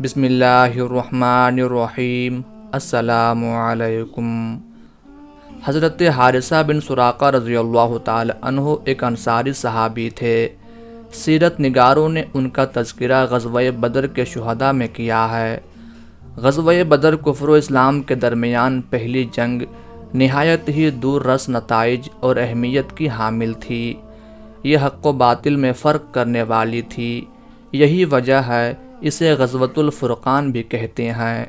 بسم اللہ الرحمن الرحیم۔ السلام علیکم۔ حضرت حارثہ بن سراقہ رضی اللہ تعالی عنہ ایک انصاری صحابی تھے۔ سیرت نگاروں نے ان کا تذکرہ غزوہ بدر کے شہداء میں کیا ہے۔ غزوہ بدر کفر و اسلام کے درمیان پہلی جنگ نہایت ہی دور رس نتائج اور اہمیت کی حامل تھی۔ یہ حق و باطل میں فرق کرنے والی تھی۔ یہی وجہ ہے اسے غزوۃ الفرقان بھی کہتے ہیں۔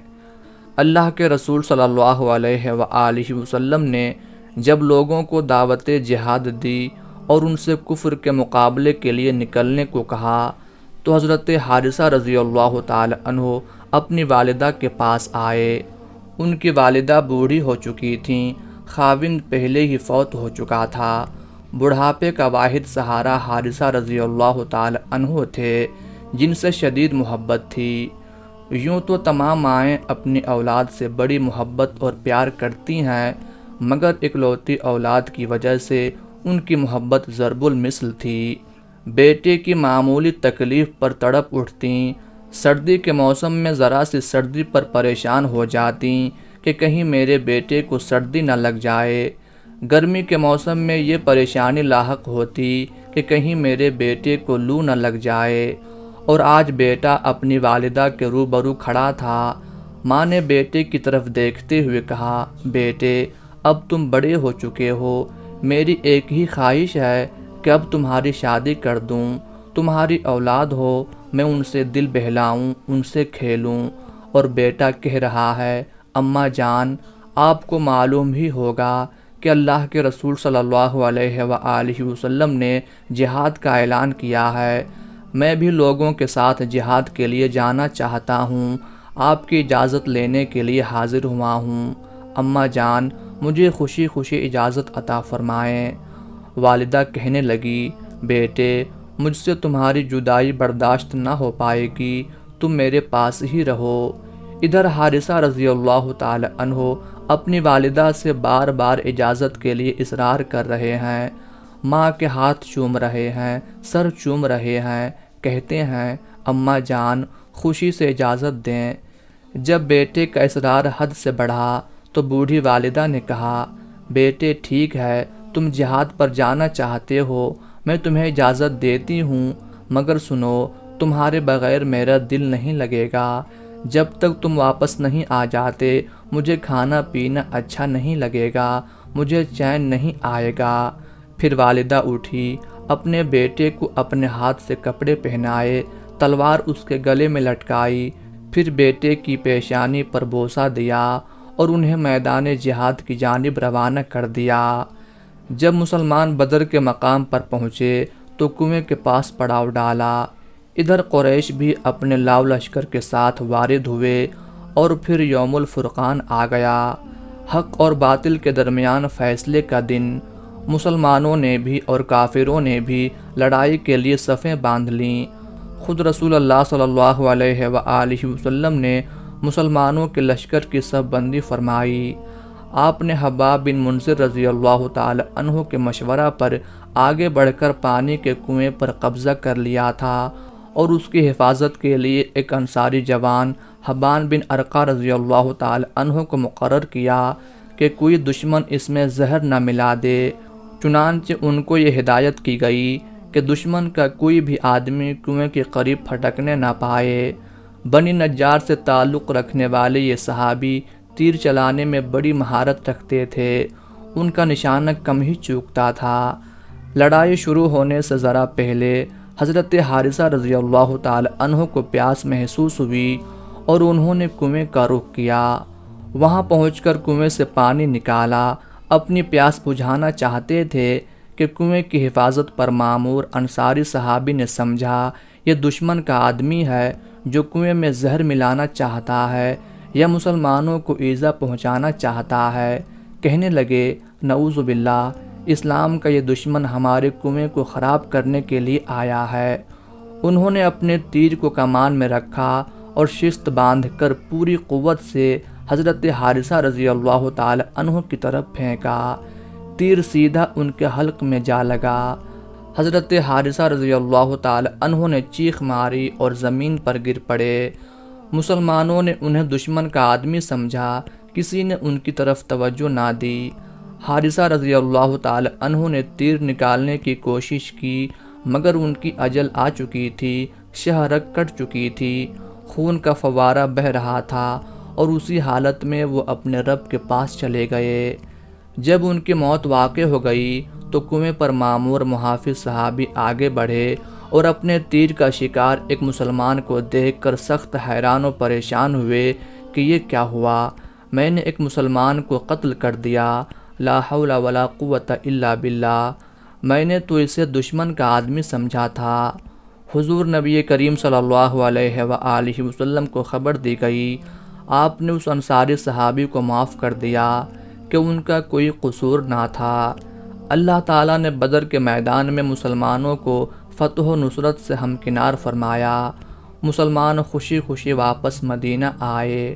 اللہ کے رسول صلی اللہ علیہ وآلہ وسلم نے جب لوگوں کو دعوت جہاد دی اور ان سے کفر کے مقابلے کے لیے نکلنے کو کہا تو حضرت حارثہ رضی اللہ تعالی عنہ اپنی والدہ کے پاس آئے۔ ان کی والدہ بوڑھی ہو چکی تھیں، خاوند پہلے ہی فوت ہو چکا تھا۔ بڑھاپے کا واحد سہارا حارثہ رضی اللہ تعالی عنہ تھے، جن سے شدید محبت تھی۔ یوں تو تمام مائیں اپنی اولاد سے بڑی محبت اور پیار کرتی ہیں، مگر اکلوتی اولاد کی وجہ سے ان کی محبت ضرب المثل تھی۔ بیٹے کی معمولی تکلیف پر تڑپ اٹھتیں، سردی کے موسم میں ذرا سی سردی پر پریشان ہو جاتیں کہ کہیں میرے بیٹے کو سردی نہ لگ جائے۔ گرمی کے موسم میں یہ پریشانی لاحق ہوتی کہ کہیں میرے بیٹے کو لو نہ لگ جائے۔ اور آج بیٹا اپنی والدہ کے روبرو کھڑا تھا۔ ماں نے بیٹے کی طرف دیکھتے ہوئے کہا، بیٹے اب تم بڑے ہو چکے ہو، میری ایک ہی خواہش ہے کہ اب تمہاری شادی کر دوں، تمہاری اولاد ہو، میں ان سے دل بہلاؤں، ان سے کھیلوں۔ اور بیٹا کہہ رہا ہے، اماں جان آپ کو معلوم ہی ہوگا کہ اللہ کے رسول صلی اللہ علیہ وآلہ وسلم نے جہاد کا اعلان کیا ہے، میں بھی لوگوں کے ساتھ جہاد کے لیے جانا چاہتا ہوں، آپ کی اجازت لینے کے لیے حاضر ہوا ہوں، اماں جان مجھے خوشی خوشی اجازت عطا فرمائیں۔ والدہ کہنے لگی، بیٹے مجھ سے تمہاری جدائی برداشت نہ ہو پائے گی، تم میرے پاس ہی رہو۔ ادھر حارثہ رضی اللہ تعالی عنہ اپنی والدہ سے بار بار اجازت کے لیے اصرار کر رہے ہیں، ماں کے ہاتھ چوم رہے ہیں، سر چوم رہے ہیں، کہتے ہیں اماں جان خوشی سے اجازت دیں۔ جب بیٹے کا اصرار حد سے بڑھا تو بوڑھی والدہ نے کہا، بیٹے ٹھیک ہے تم جہاد پر جانا چاہتے ہو، میں تمہیں اجازت دیتی ہوں، مگر سنو تمہارے بغیر میرا دل نہیں لگے گا، جب تک تم واپس نہیں آ جاتے مجھے کھانا پینا اچھا نہیں لگے گا، مجھے چین نہیں آئے گا۔ پھر والدہ اٹھی، اپنے بیٹے کو اپنے ہاتھ سے کپڑے پہنائے، تلوار اس کے گلے میں لٹکائی، پھر بیٹے کی پیشانی پر بوسہ دیا اور انہیں میدان جہاد کی جانب روانہ کر دیا۔ جب مسلمان بدر کے مقام پر پہنچے تو کنویں کے پاس پڑاؤ ڈالا۔ ادھر قریش بھی اپنے لاؤ لشکر کے ساتھ وارد ہوئے اور پھر یوم الفرقان آ گیا، حق اور باطل کے درمیان فیصلے کا دن۔ مسلمانوں نے بھی اور کافروں نے بھی لڑائی کے لیے صفیں باندھ لیں۔ خود رسول اللہ صلی اللہ علیہ وآلہ وسلم نے مسلمانوں کے لشکر کی صف بندی فرمائی۔ آپ نے حباب بن منذر رضی اللہ تعالی عنہ کے مشورہ پر آگے بڑھ کر پانی کے کنویں پر قبضہ کر لیا تھا اور اس کی حفاظت کے لیے ایک انصاری جوان حبان بن ارقہ رضی اللہ تعالی عنہ کو مقرر کیا کہ کوئی دشمن اس میں زہر نہ ملا دے۔ چنانچہ ان کو یہ ہدایت کی گئی کہ دشمن کا کوئی بھی آدمی کنویں کے قریب پھٹکنے نہ پائے۔ بنی نجار سے تعلق رکھنے والے یہ صحابی تیر چلانے میں بڑی مہارت رکھتے تھے، ان کا نشانہ کم ہی چوکتا تھا۔ لڑائی شروع ہونے سے ذرا پہلے حضرت حارثہ رضی اللہ تعالی عنہ کو پیاس محسوس ہوئی اور انہوں نے کنویں کا رخ کیا۔ وہاں پہنچ کر کنویں سے پانی نکالا، اپنی پیاس بجھانا چاہتے تھے کہ کنویں کی حفاظت پر مامور انصاری صحابی نے سمجھا یہ دشمن کا آدمی ہے جو کنویں میں زہر ملانا چاہتا ہے یا مسلمانوں کو ایذا پہنچانا چاہتا ہے۔ کہنے لگے، نعوذ باللہ، اسلام کا یہ دشمن ہمارے کنویں کو خراب کرنے کے لیے آیا ہے۔ انہوں نے اپنے تیر کو کمان میں رکھا اور شست باندھ کر پوری قوت سے حضرت حارثہ رضی اللہ تعالی عنہ کی طرف پھینکا۔ تیر سیدھا ان کے حلق میں جا لگا۔ حضرت حارثہ رضی اللہ تعالی عنہ نے چیخ ماری اور زمین پر گر پڑے۔ مسلمانوں نے انہیں دشمن کا آدمی سمجھا، کسی نے ان کی طرف توجہ نہ دی۔ حارثہ رضی اللہ تعالی عنہ نے تیر نکالنے کی کوشش کی، مگر ان کی اجل آ چکی تھی، شہرک کٹ چکی تھی، خون کا فوارہ بہہ رہا تھا، اور اسی حالت میں وہ اپنے رب کے پاس چلے گئے۔ جب ان کی موت واقع ہو گئی تو کنویں پر معمور محافظ صحابی آگے بڑھے اور اپنے تیر کا شکار ایک مسلمان کو دیکھ کر سخت حیران و پریشان ہوئے کہ یہ کیا ہوا، میں نے ایک مسلمان کو قتل کر دیا، لا حول ولا قوت الا باللہ، میں نے تو اسے دشمن کا آدمی سمجھا تھا۔ حضور نبی کریم صلی اللہ علیہ وآلہ وسلم کو خبر دی گئی، آپ نے اس انصاری صحابی کو معاف کر دیا کہ ان کا کوئی قصور نہ تھا۔ اللہ تعالیٰ نے بدر کے میدان میں مسلمانوں کو فتح و نصرت سے ہمکنار فرمایا، مسلمان خوشی خوشی واپس مدینہ آئے۔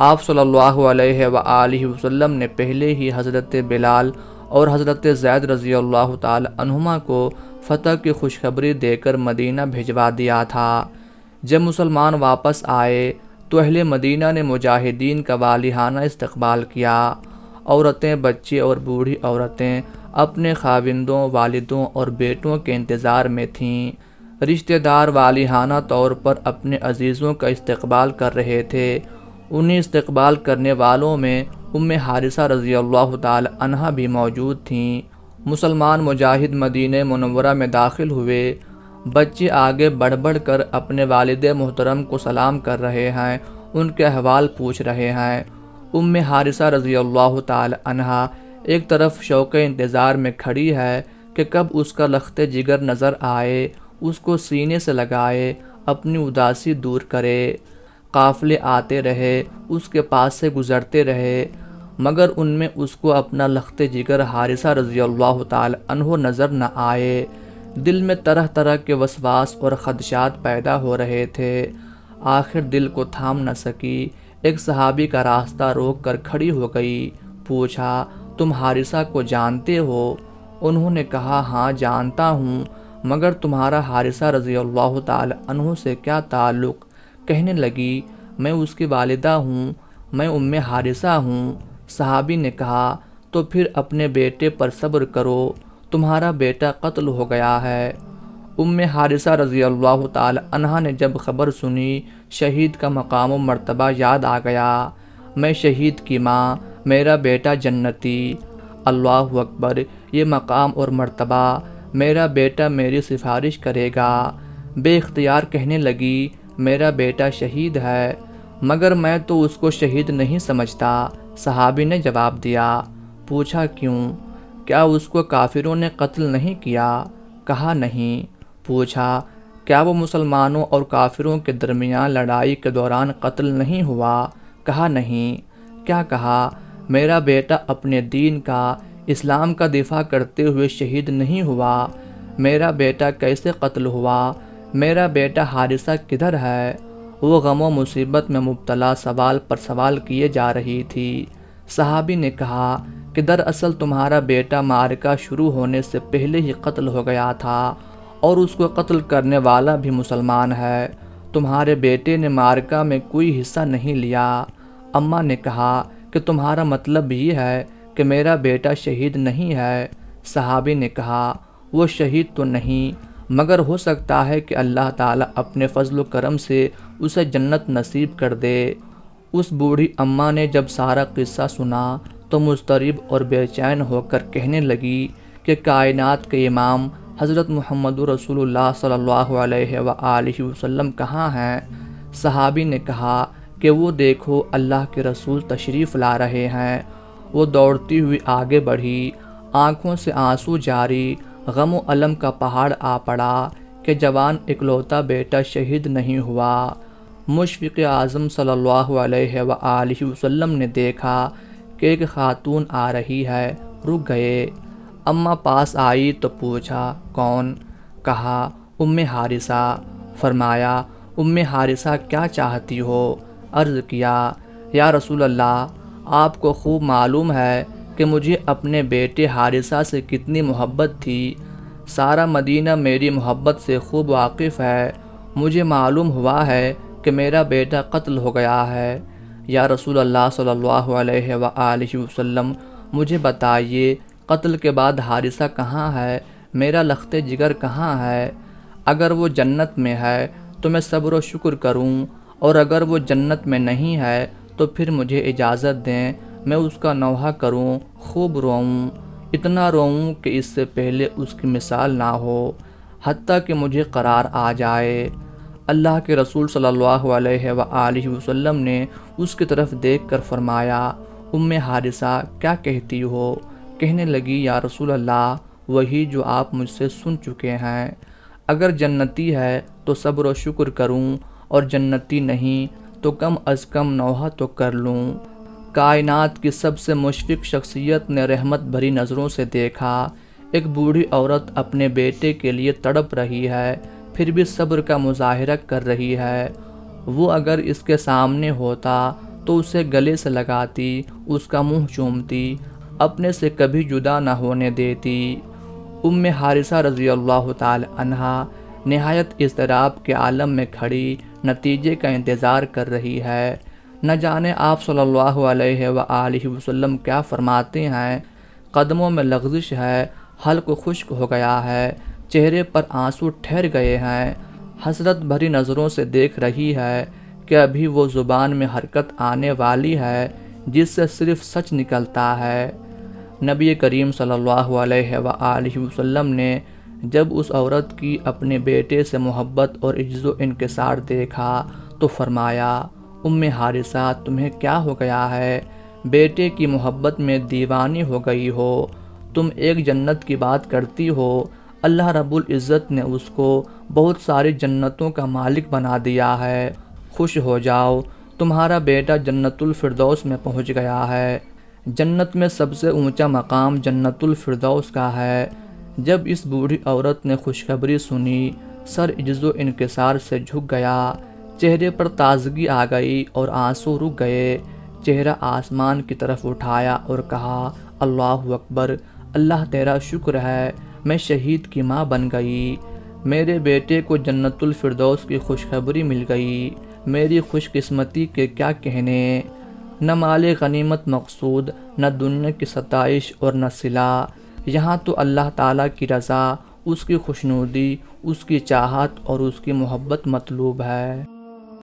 آپ صلی اللہ علیہ وآلہ وسلم نے پہلے ہی حضرت بلال اور حضرت زید رضی اللہ تعالی عنہما کو فتح کی خوشخبری دے کر مدینہ بھجوا دیا تھا۔ جب مسلمان واپس آئے تو اہل مدینہ نے مجاہدین کا والہانہ استقبال کیا۔ عورتیں، بچے اور بوڑھی عورتیں اپنے خاوندوں، والدوں اور بیٹوں کے انتظار میں تھیں۔ رشتہ دار والہانہ طور پر اپنے عزیزوں کا استقبال کر رہے تھے۔ انہیں استقبال کرنے والوں میں حارثہ رضی اللہ تعالی عنہا بھی موجود تھیں۔ مسلمان مجاہد مدینہ منورہ میں داخل ہوئے۔ بچے آگے بڑھ بڑھ کر اپنے والد محترم کو سلام کر رہے ہیں، ان کے احوال پوچھ رہے ہیں۔ حارثہ رضی اللہ تعالی عنہا ایک طرف شوق انتظار میں کھڑی ہے کہ کب اس کا لخت جگر نظر آئے، اس کو سینے سے لگائے، اپنی اداسی دور کرے۔ قافلے آتے رہے، اس کے پاس سے گزرتے رہے، مگر ان میں اس کو اپنا لخت جگر حارثہ رضی اللہ تعالی عنہ نظر نہ آئے۔ دل میں طرح طرح کے وسواس اور خدشات پیدا ہو رہے تھے۔ آخر دل کو تھام نہ سکی، ایک صحابی کا راستہ روک کر کھڑی ہو گئی، پوچھا، تم حارثہ کو جانتے ہو؟ انہوں نے کہا، ہاں جانتا ہوں، مگر تمہارا حارثہ رضی اللہ تعالی عنہ سے کیا تعلق؟ کہنے لگی، میں اس کی والدہ ہوں، میں حارثہ ہوں۔ صحابی نے کہا، تو پھر اپنے بیٹے پر صبر کرو، تمہارا بیٹا قتل ہو گیا ہے۔ حارثہ رضی اللہ تعالی عنہا نے جب خبر سنی، شہید کا مقام و مرتبہ یاد آ گیا۔ میں شہید کی ماں، میرا بیٹا جنتی، اللہ اکبر، یہ مقام اور مرتبہ، میرا بیٹا میری سفارش کرے گا۔ بے اختیار کہنے لگی، میرا بیٹا شہید ہے، مگر میں تو اس کو شہید نہیں سمجھتا۔ صحابی نے جواب دیا۔ پوچھا، کیوں؟ کیا اس کو کافروں نے قتل نہیں کیا؟ کہا، نہیں۔ پوچھا، کیا وہ مسلمانوں اور کافروں کے درمیان لڑائی کے دوران قتل نہیں ہوا؟ کہا، نہیں۔ کیا کہا، میرا بیٹا اپنے دین کا، اسلام کا دفاع کرتے ہوئے شہید نہیں ہوا؟ میرا بیٹا کیسے قتل ہوا؟ میرا بیٹا حارثہ کدھر ہے؟ وہ غم و مصیبت میں مبتلا سوال پر سوال کیے جا رہی تھی۔ صحابی نے کہا کہ دراصل تمہارا بیٹا معرکہ شروع ہونے سے پہلے ہی قتل ہو گیا تھا، اور اس کو قتل کرنے والا بھی مسلمان ہے۔ تمہارے بیٹے نے معرکہ میں کوئی حصہ نہیں لیا۔ اماں نے کہا کہ تمہارا مطلب یہ ہے کہ میرا بیٹا شہید نہیں ہے؟ صحابی نے کہا، وہ شہید تو نہیں، مگر ہو سکتا ہے کہ اللہ تعالیٰ اپنے فضل و کرم سے اسے جنت نصیب کر دے۔ اس بوڑھی اماں نے جب سارا قصہ سنا تو مضطرب اور بے چین ہو کر کہنے لگی کہ کائنات کے امام حضرت محمد رسول اللہ صلی اللہ علیہ وآلہ وسلم کہاں ہیں؟ صحابی نے کہا کہ وہ دیکھو، اللہ کے رسول تشریف لا رہے ہیں۔ وہ دوڑتی ہوئی آگے بڑھی، آنکھوں سے آنسو جاری، غم و الم کا پہاڑ آ پڑا کہ جوان اکلوتا بیٹا شہید نہیں ہوا۔ مشفق اعظم صلی اللہ علیہ وآلہ وسلم نے دیکھا کہ ایک خاتون آ رہی ہے، رک گئے۔ اماں پاس آئی تو پوچھا، کون؟ کہا، حارثہ۔ فرمایا، حارثہ کیا چاہتی ہو؟ عرض کیا، یا رسول اللہ، آپ کو خوب معلوم ہے کہ مجھے اپنے بیٹے حارثہ سے کتنی محبت تھی، سارا مدینہ میری محبت سے خوب واقف ہے۔ مجھے معلوم ہوا ہے کہ میرا بیٹا قتل ہو گیا ہے۔ یا رسول اللہ صلی اللہ علیہ وآلہ وسلم، مجھے بتائیے قتل کے بعد حارثہ کہاں ہے؟ میرا لخت جگر کہاں ہے؟ اگر وہ جنت میں ہے تو میں صبر و شکر کروں، اور اگر وہ جنت میں نہیں ہے تو پھر مجھے اجازت دیں میں اس کا نوحہ کروں، خوب روؤں، اتنا روؤں کہ اس سے پہلے اس کی مثال نہ ہو، حتیٰ کہ مجھے قرار آ جائے۔ اللہ کے رسول صلی اللہ علیہ وآلہ وسلم نے اس کی طرف دیکھ کر فرمایا، حارثہ کیا کہتی ہو؟ کہنے لگی، یا رسول اللہ، وہی جو آپ مجھ سے سن چکے ہیں۔ اگر جنتی ہے تو صبر و شکر کروں، اور جنتی نہیں تو کم از کم نوحہ تو کر لوں۔ کائنات کی سب سے مشفق شخصیت نے رحمت بھری نظروں سے دیکھا، ایک بوڑھی عورت اپنے بیٹے کے لیے تڑپ رہی ہے، پھر بھی صبر کا مظاہرہ کر رہی ہے۔ وہ اگر اس کے سامنے ہوتا تو اسے گلے سے لگاتی، اس کا منہ چومتی، اپنے سے کبھی جدا نہ ہونے دیتی۔ حارثہ رضی اللہ تعالی عنہا نہایت اضطراب کے عالم میں کھڑی نتیجے کا انتظار کر رہی ہے۔ نہ جانے آپ صلی اللہ علیہ وآلہ وسلم کیا فرماتے ہیں، قدموں میں لغزش ہے، حلق خشک ہو گیا ہے، چہرے پر آنسو ٹھہر گئے ہیں، حسرت بھری نظروں سے دیکھ رہی ہے کہ ابھی وہ زبان میں حرکت آنے والی ہے جس سے صرف سچ نکلتا ہے۔ نبی کریم صلی اللہ علیہ وآلہ وسلم نے جب اس عورت کی اپنے بیٹے سے محبت اور عجز و انکسار دیکھا تو فرمایا، حارثہ تمہیں کیا ہو گیا ہے؟ بیٹے کی محبت میں دیوانی ہو گئی ہو، تم ایک جنت کی بات کرتی ہو، اللہ رب العزت نے اس کو بہت ساری جنتوں کا مالک بنا دیا ہے، خوش ہو جاؤ، تمہارا بیٹا جنت الفردوس میں پہنچ گیا ہے۔ جنت میں سب سے اونچا مقام جنت الفردوس کا ہے۔ جب اس بوڑھی عورت نے خوشخبری سنی، سر عجز و انکسار سے جھک گیا، چہرے پر تازگی آ گئی اور آنسو رک گئے، چہرہ آسمان کی طرف اٹھایا اور کہا، اللہ اکبر، اللہ تیرا شکر ہے، میں شہید کی ماں بن گئی، میرے بیٹے کو جنت الفردوس کی خوشخبری مل گئی، میری خوش قسمتی کے کیا کہنے۔ نہ مال غنیمت مقصود، نہ دنیا کی ستائش اور نہ صلہ، یہاں تو اللہ تعالیٰ کی رضا، اس کی خوشنودی، اس کی چاہت اور اس کی محبت مطلوب ہے۔